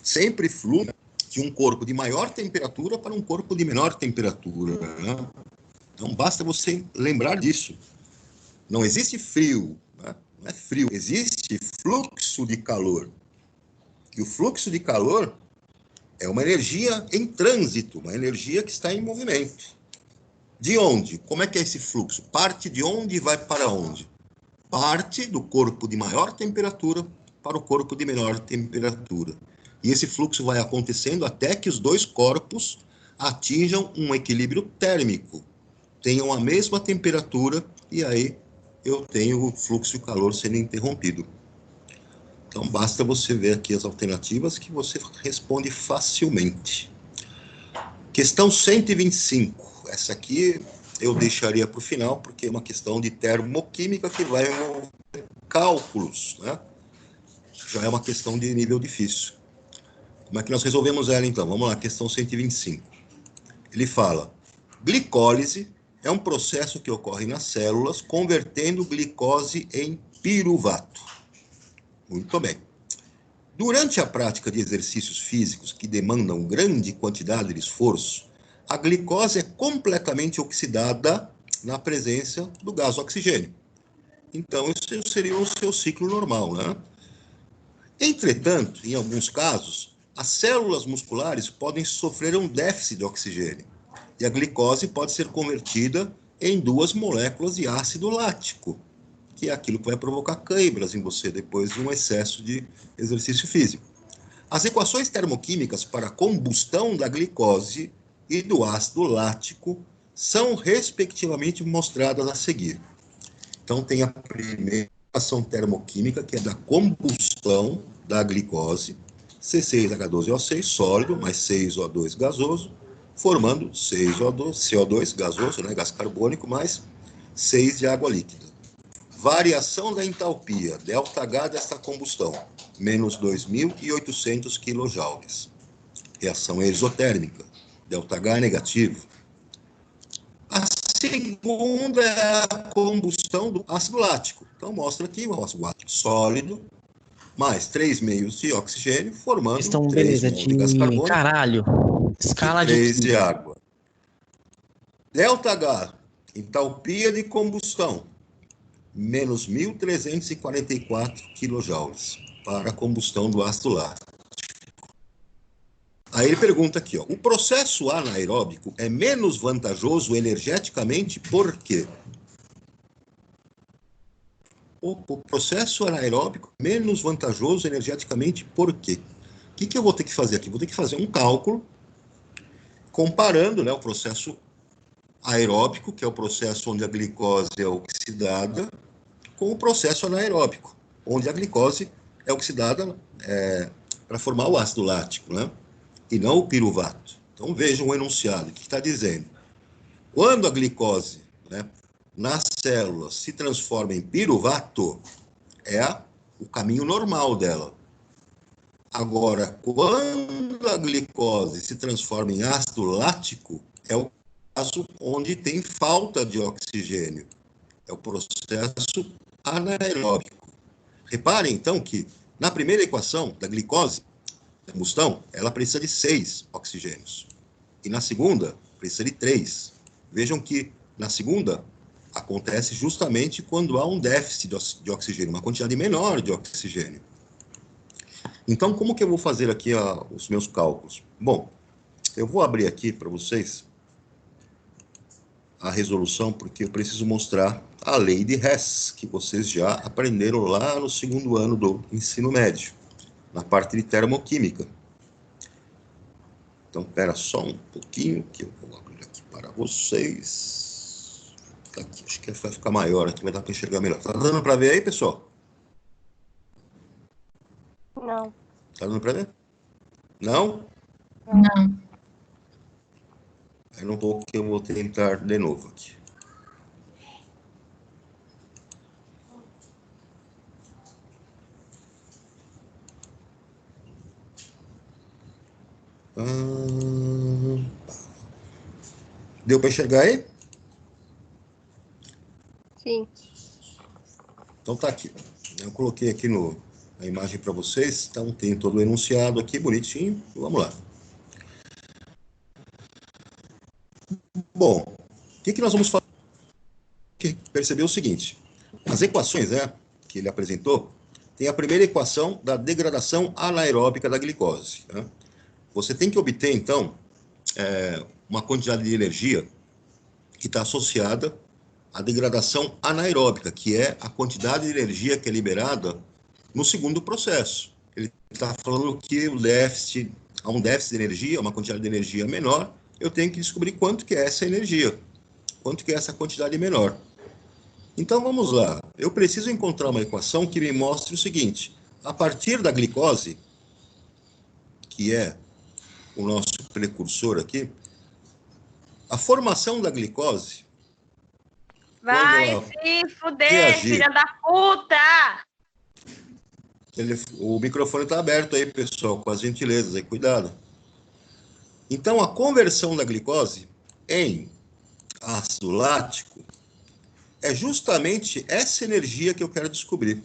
sempre flui de um corpo de maior temperatura para um corpo de menor temperatura. Né? Então, basta você lembrar disso. Não existe frio, né? Não é frio, existe fluxo de calor. E o fluxo de calor é uma energia em trânsito, uma energia que está em movimento. De onde? Como é que é esse fluxo? Parte de onde e vai para onde? Parte do corpo de maior temperatura para o corpo de menor temperatura. E esse fluxo vai acontecendo até que os dois corpos atinjam um equilíbrio térmico, tenham a mesma temperatura, e aí eu tenho o fluxo de calor sendo interrompido. Então, basta você ver aqui as alternativas que você responde facilmente. Questão 125. Essa aqui eu deixaria para o final, porque é uma questão de termoquímica que vai envolver cálculos, né? Já é uma questão de nível difícil. Como é que nós resolvemos ela, então? Vamos lá, questão 125. Ele fala, glicólise é um processo que ocorre nas células convertendo glicose em piruvato. Muito bem. Durante a prática de exercícios físicos que demandam grande quantidade de esforço, a glicose é completamente oxidada na presença do gás oxigênio. Então, isso seria o seu ciclo normal, né? Entretanto, em alguns casos, as células musculares podem sofrer um déficit de oxigênio. E a glicose pode ser convertida em 2 moléculas de ácido lático, que é aquilo que vai provocar câimbras em você depois de um excesso de exercício físico. As equações termoquímicas para a combustão da glicose e do ácido lático são, respectivamente, mostradas a seguir. Então, tem a primeira equação termoquímica, que é da combustão da glicose, C6H12O6 sólido, mais 6O2 gasoso, formando 6O2, CO2 gasoso, né, gás carbônico, mais 6 de água líquida. Variação da entalpia, ΔH desta combustão, menos 2.800 kJ. Reação exotérmica, ΔH é negativo. A segunda é a combustão do ácido lático. Então, mostra aqui o ácido lático sólido, mais 3 meios de oxigênio, formando 3 mols de gás carbônico. Caralho. Escala e 3 de água. ΔH, entalpia de combustão, menos 1.344 kJ para a combustão do ácido lático. Aí ele pergunta aqui, ó, o processo anaeróbico é menos vantajoso energeticamente por quê? O processo anaeróbico é menos vantajoso energeticamente por quê? O que eu vou ter que fazer aqui? Vou ter que fazer um cálculo comparando, né, o processo aeróbico, que é o processo onde a glicose é oxidada, com o processo anaeróbico, onde a glicose é oxidada para formar o ácido lático, né? E não o piruvato. Então, vejam o enunciado, que está dizendo. Quando a glicose, né, nas células se transforma em piruvato, é o caminho normal dela. Agora, quando a glicose se transforma em ácido lático, é o onde tem falta de oxigênio. É o processo anaeróbico. Reparem, então, que na primeira equação da glicose, da combustão, ela precisa de 6 oxigênios. E na segunda, precisa de 3. Vejam que na segunda acontece justamente quando há um déficit de oxigênio, uma quantidade menor de oxigênio. Então, como que eu vou fazer aqui os meus cálculos? Bom, eu vou abrir aqui para vocês a resolução, porque eu preciso mostrar a lei de Hess, que vocês já aprenderam lá no segundo ano do ensino médio, na parte de termoquímica. Então, espera só um pouquinho, que eu vou abrir aqui para vocês. Tá aqui, acho que vai ficar maior aqui, vai dar para enxergar melhor. Tá dando para ver aí, pessoal? Não. Tá dando para ver? Não? Não. Aí não vou, que eu vou tentar de novo aqui. Deu para enxergar aí? Sim. Então tá aqui. Eu coloquei aqui a imagem para vocês. Então tem todo o enunciado aqui, bonitinho. Vamos lá. Bom, o que nós vamos fazer? Percebeu o seguinte. As equações que ele apresentou, tem a primeira equação da degradação anaeróbica da glicose. Né? Você tem que obter, então, uma quantidade de energia que está associada à degradação anaeróbica, que é a quantidade de energia que é liberada no segundo processo. Ele está falando que há um déficit de energia, uma quantidade de energia menor, eu tenho que descobrir quanto que é essa energia, quanto que é essa quantidade menor. Então, vamos lá. Eu preciso encontrar uma equação que me mostre o seguinte. A partir da glicose, que é o nosso precursor aqui, a formação da glicose... Vai se fuder, filha da puta! O microfone está aberto aí, pessoal, com as gentilezas aí, cuidado. Então, a conversão da glicose em ácido lático é justamente essa energia que eu quero descobrir.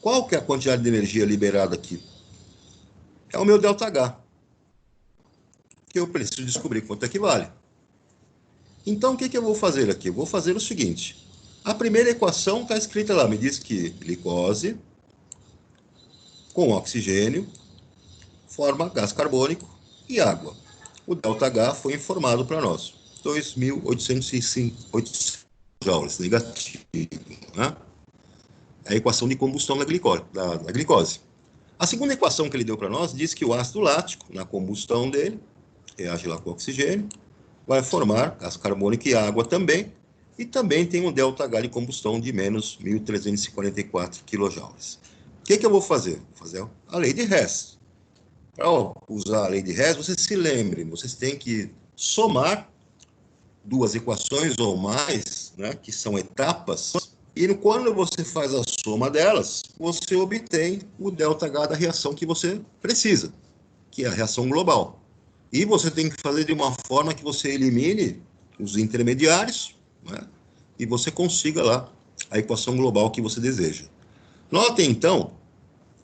Qual que é a quantidade de energia liberada aqui? É o meu ΔH, que eu preciso descobrir quanto equivale. Então, o que eu vou fazer aqui? Eu vou fazer o seguinte. A primeira equação está escrita lá, me diz que glicose com oxigênio forma gás carbônico e água. O ΔH foi informado para nós. 2.805 joules negativo. Né? É a equação de combustão da glicose. A segunda equação que ele deu para nós diz que o ácido lático, na combustão dele, reage lá com o oxigênio, vai formar gás carbônico e água também, e também tem um ΔH de combustão de menos 1.344 kJ. O que eu vou fazer? Vou fazer a lei de Hess. Para usar a lei de Hess, vocês se lembrem, vocês têm que somar duas equações ou mais, né, que são etapas, e quando você faz a soma delas, você obtém o ΔH da reação que você precisa, que é a reação global. E você tem que fazer de uma forma que você elimine os intermediários, né, e você consiga lá a equação global que você deseja. Notem, então,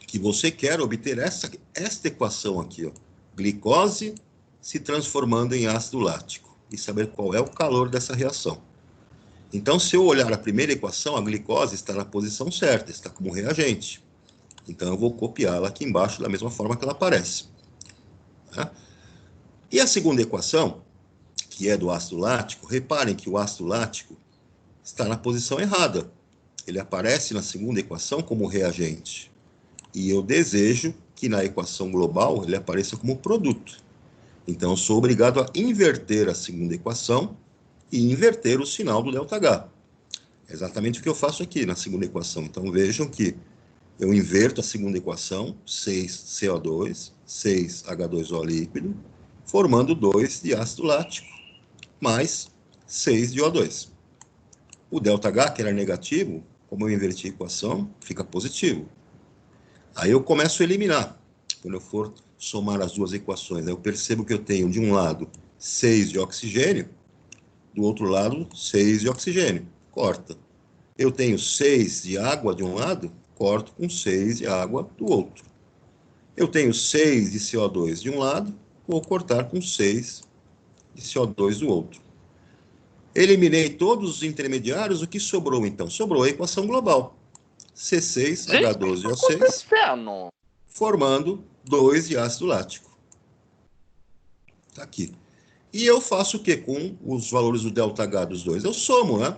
que você quer obter esta equação aqui, ó, glicose se transformando em ácido lático, e saber qual é o calor dessa reação. Então, se eu olhar a primeira equação, a glicose está na posição certa, está como reagente. Então, eu vou copiá-la aqui embaixo da mesma forma que ela aparece. Tá? E a segunda equação, que é do ácido lático, reparem que o ácido lático está na posição errada. Ele aparece na segunda equação como reagente. E eu desejo que na equação global ele apareça como produto. Então, eu sou obrigado a inverter a segunda equação e inverter o sinal do ΔH. É exatamente o que eu faço aqui na segunda equação. Então, vejam que eu inverto a segunda equação, 6CO2, 6H2O líquido, formando 2 de ácido lático, mais 6 de O2. O ΔH, que era negativo, como eu inverti a equação, fica positivo. Aí eu começo a eliminar. Quando eu for somar as duas equações, eu percebo que eu tenho, de um lado, 6 de oxigênio, do outro lado, 6 de oxigênio. Corta. Eu tenho 6 de água de um lado, corto com 6 de água do outro. Eu tenho 6 de CO2 de um lado, vou cortar com 6 de CO2 do outro. Eliminei todos os intermediários, o que sobrou então? Sobrou a equação global. C6H12O6, formando 2 de ácido lático. Está aqui. E eu faço o quê com os valores do ΔH dos dois? Eu somo, né?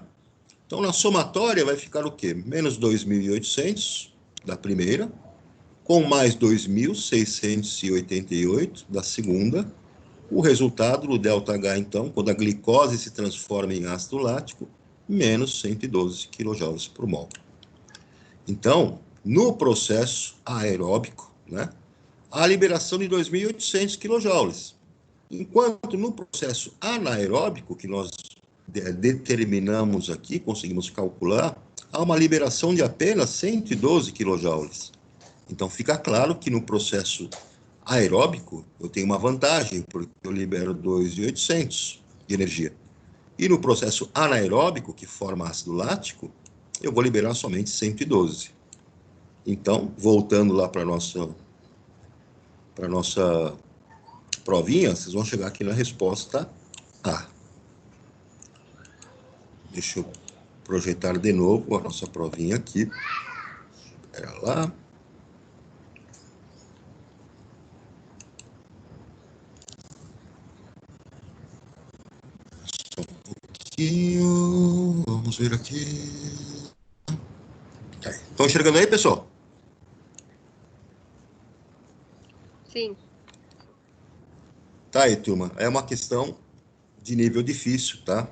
Então, na somatória vai ficar o quê? Menos 2.800 da primeira, com mais 2.688 da segunda. O resultado do ΔH, então, quando a glicose se transforma em ácido lático, menos 112 kJ por mol. Então, no processo aeróbico, né, há a liberação de 2.800 kJ. Enquanto no processo anaeróbico, que nós determinamos aqui, conseguimos calcular, há uma liberação de apenas 112 kJ. Então, fica claro que no processo aeróbico, eu tenho uma vantagem, porque eu libero 2.800 de energia. E no processo anaeróbico, que forma ácido lático, eu vou liberar somente 112. Então, voltando lá para a nossa provinha, vocês vão chegar aqui na resposta A. Deixa eu projetar de novo a nossa provinha aqui. Espera lá. Só um pouquinho. Vamos ver aqui. Estão enxergando aí, pessoal? Sim. Tá aí, turma. É uma questão de nível difícil, tá?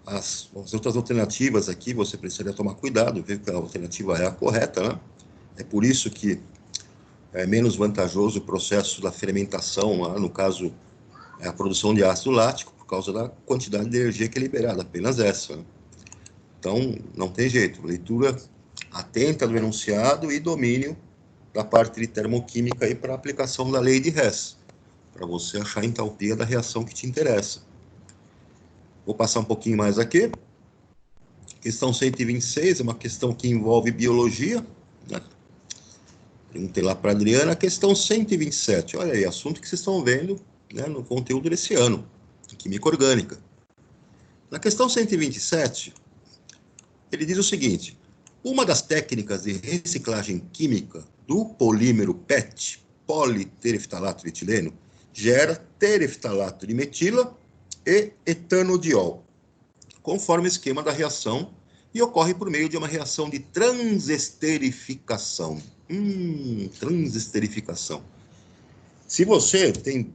As outras alternativas aqui, você precisaria tomar cuidado, ver que a alternativa é a correta, né? É por isso que é menos vantajoso o processo da fermentação, lá, no caso, é a produção de ácido lático, por causa da quantidade de energia que é liberada, apenas essa, né? Então, não tem jeito. Leitura atenta do enunciado e domínio da parte de termoquímica aí para aplicação da lei de Hess, para você achar a entalpia da reação que te interessa. Vou passar um pouquinho mais aqui. Questão 126 é uma questão que envolve biologia, né? Perguntei lá para a Adriana. Questão 127, olha aí, assunto que vocês estão vendo, né, no conteúdo desse ano, química orgânica. Na questão 127, ele diz o seguinte: uma das técnicas de reciclagem química do polímero PET, politereftalato de etileno, gera tereftalato de metila e etanodiol, conforme o esquema da reação, e ocorre por meio de uma reação de transesterificação. Transesterificação. Se você tem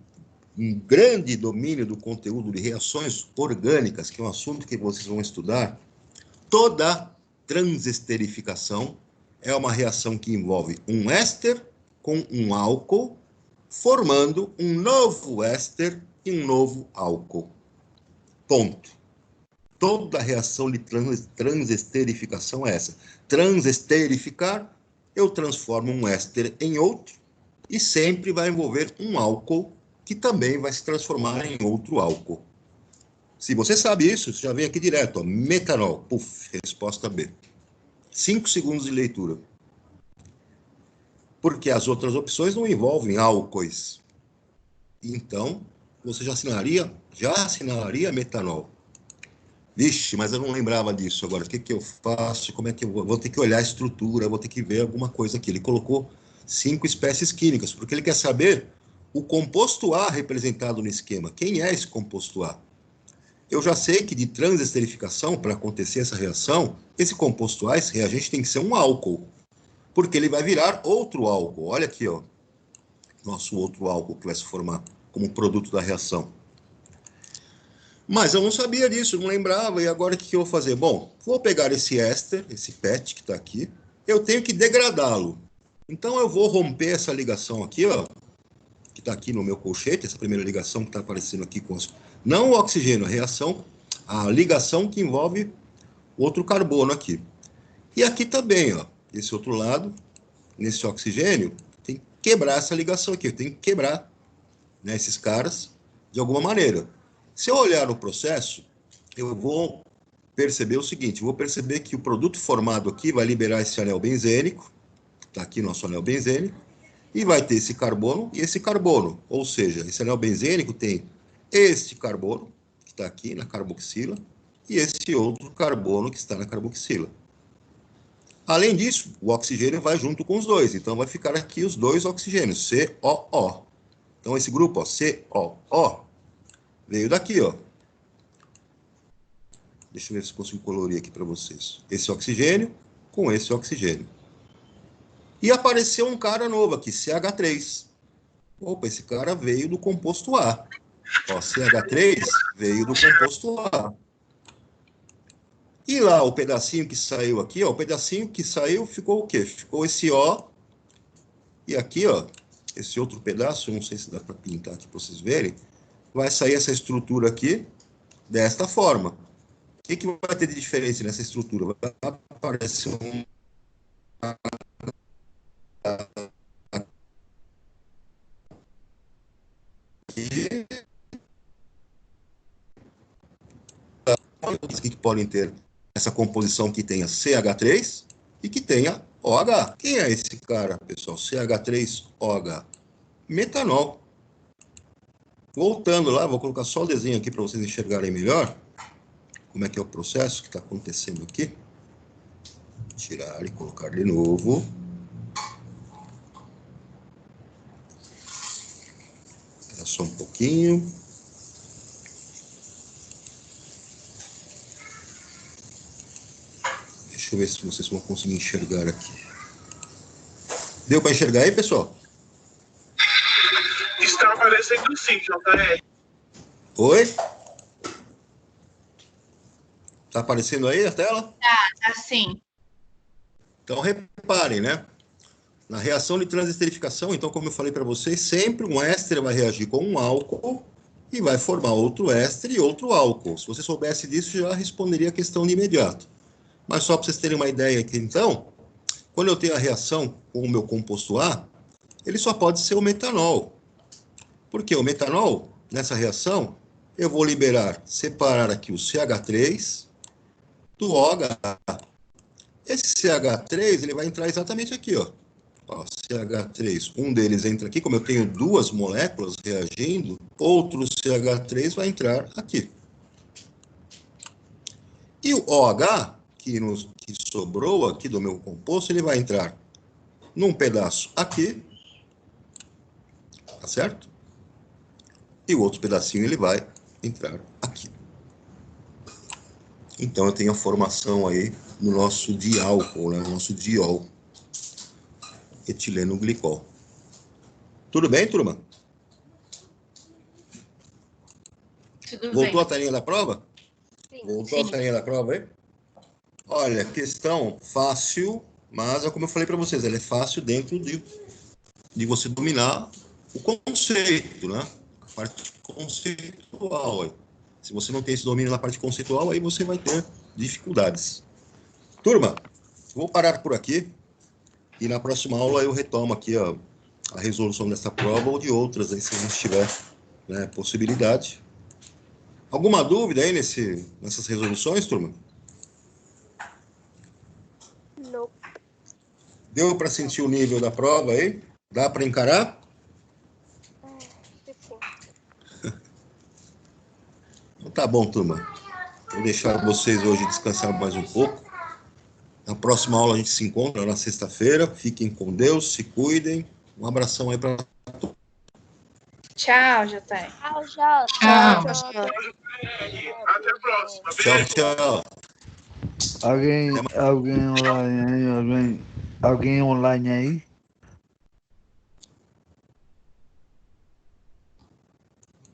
um grande domínio do conteúdo de reações orgânicas, que é um assunto que vocês vão estudar, toda transesterificação é uma reação que envolve um éster com um álcool, formando um novo éster e um novo álcool. Ponto. Toda reação de transesterificação é essa. Transesterificar, eu transformo um éster em outro, e sempre vai envolver um álcool, que também vai se transformar em outro álcool. Se você sabe isso, você já vem aqui direto, ó, metanol, puf, resposta B. 5 segundos de leitura. Porque as outras opções não envolvem álcoois. Então, você já assinalaria metanol. Vixe, mas eu não lembrava disso agora. O que eu faço? Como é que eu vou ter que olhar a estrutura, vou ter que ver alguma coisa aqui. Ele colocou 5 espécies químicas, porque ele quer saber o composto A representado no esquema. Quem é esse composto A? Eu já sei que de transesterificação, para acontecer essa reação, esse composto A, esse reagente, tem que ser um álcool, porque ele vai virar outro álcool. Olha aqui, ó, nosso outro álcool que vai se formar como produto da reação. Mas eu não sabia disso, não lembrava, e agora o que eu vou fazer? Bom, vou pegar esse éster, esse PET que está aqui, eu tenho que degradá-lo. Então eu vou romper essa ligação aqui, ó, que está aqui no meu colchete, essa primeira ligação que está aparecendo aqui com os... Não o oxigênio, a ligação que envolve outro carbono aqui. E aqui também, ó, esse outro lado, nesse oxigênio, tem que quebrar essa ligação aqui, tem que quebrar, né, esses caras de alguma maneira. Se eu olhar o processo, eu vou perceber o seguinte, vou perceber que o produto formado aqui vai liberar esse anel benzênico, está aqui nosso anel benzênico, e vai ter esse carbono e esse carbono, ou seja, esse anel benzênico tem este carbono, que está aqui na carboxila, e esse outro carbono que está na carboxila. Além disso, o oxigênio vai junto com os dois, então vai ficar aqui os dois oxigênios, COO. Então esse grupo, ó, COO, veio daqui, ó. Deixa eu ver se consigo colorir aqui para vocês. Esse oxigênio com esse oxigênio. E apareceu um cara novo aqui, CH3. Opa, esse cara veio do composto A. Ó, CH3 veio do composto A. E lá, o pedacinho que saiu aqui, ó, o pedacinho que saiu ficou o quê? Ficou esse O. E aqui, ó, esse outro pedaço, eu não sei se dá para pintar aqui para vocês verem, vai sair essa estrutura aqui desta forma. O que vai ter de diferença nessa estrutura? Vai aparecer um... que podem ter essa composição que tenha CH3 e que tenha OH. Quem é esse cara, pessoal? CH3OH. Metanol. Voltando lá, vou colocar só o desenho aqui para vocês enxergarem melhor como é que é o processo que está acontecendo aqui. Tirar e colocar de novo. Espera só um pouquinho. Deixa eu ver se vocês vão conseguir enxergar aqui. Deu para enxergar aí, pessoal? Está aparecendo sim, JR. Oi? Tá aparecendo aí a tela? Tá sim. Então, reparem, né? Na reação de transesterificação, então, como eu falei para vocês, sempre um éster vai reagir com um álcool e vai formar outro éster e outro álcool. Se você soubesse disso, já responderia a questão de imediato. Mas só para vocês terem uma ideia aqui, então, quando eu tenho a reação com o meu composto A, ele só pode ser o metanol. Porque o metanol, nessa reação, eu vou separar aqui o CH3 do OH. Esse CH3, ele vai entrar exatamente aqui, ó. Ó, CH3, um deles entra aqui, como eu tenho duas moléculas reagindo, outro CH3 vai entrar aqui. E o OH, que sobrou aqui do meu composto, ele vai entrar num pedaço aqui, tá certo? E o outro pedacinho ele vai entrar aqui. Então eu tenho a formação aí no nosso diálcool, né? No nosso diol, etileno glicol. Tudo bem, turma? Tudo Voltou bem. a tarefa da prova? Sim. Voltou a tarefa da prova aí? Olha, questão fácil, mas como eu falei para vocês, ela é fácil dentro de você dominar o conceito, né? A parte conceitual. Aí. Se você não tem esse domínio na parte conceitual, aí você vai ter dificuldades. Turma, vou parar por aqui e na próxima aula eu retomo aqui a resolução dessa prova ou de outras, aí, se a gente tiver, né, possibilidade. Alguma dúvida aí nessas resoluções, turma? Não. Deu para sentir o nível da prova aí? Dá para encarar? Sim. Então, tá bom, turma. Vou deixar vocês hoje descansar mais um pouco. Na próxima aula a gente se encontra na sexta-feira. Fiquem com Deus, se cuidem. Um abração aí para todos. Tchau, JR. Tchau, Jota. Tchau. Até a próxima. Tchau, Beijo. tchau. Alguém online aí? Alguém online aí?